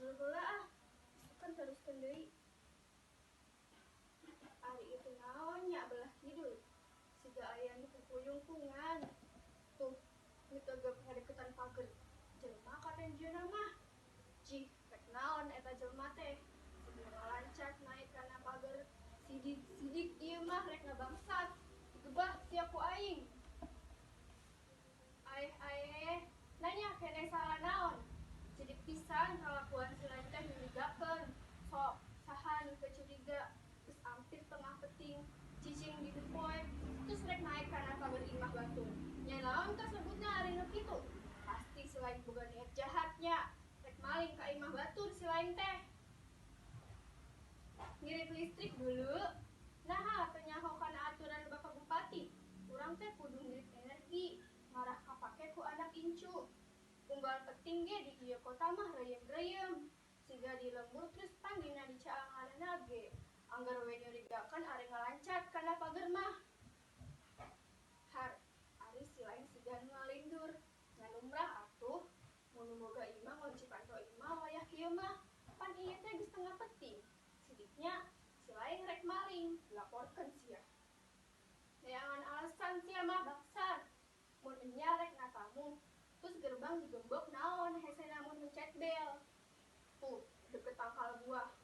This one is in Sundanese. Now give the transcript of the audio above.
jujur heula ah. Kan teruskeun deui. Ari itu naon nya belah kidul. Siga aya nu pupuyungkungan. Tuh, nu teugeup ngadeukeutan pager. Jelema katenjeuna mah. Cih, rek naon eta jelema teh? Siga ngalancat naik kana pager. Sidik ieu mah rek ngabangsat. Digebah sia ku aing. Aeh, nanya keneh salah naon? Sidik pisan kalakuan si lain teh nyurigakeun. Sok, saha nu teu curiga? Geus ampir tengah peuting, cicing di poe, terus rek naik kana pager imah batur. Nya naon kasebutna ari nu kitu? Pasti si lain boga niat jahatnya. Rek maling ka imah batur si lain teh. Ngirit listrik dulu. Naha teu nyaho kana aturan Bapak Bupati. Urang teh kudu ngirit energi, ngarah kapake ku anak incu. Unggal penting ge di ieu kota mah reyem-reyem. Siga di lembur terus pan dina dicaanganna ge. Anggar we nyurigakeun ari ngalancat kana pager mah. Har, ari si lain siga nu ngalindur. Ngalumrah atuh. Mun boga imah ngunci panto imah wayah kieu mah. Pan ieu teh geus tengah peuting. Sidiknya si lain rek maling, laporkeun sia. Neangan alasan sia mah bangsat. Mun enya rek ngatamu, terus gerbang digembok naon hese namun mencet bel. Tuh, deket tangkal buah.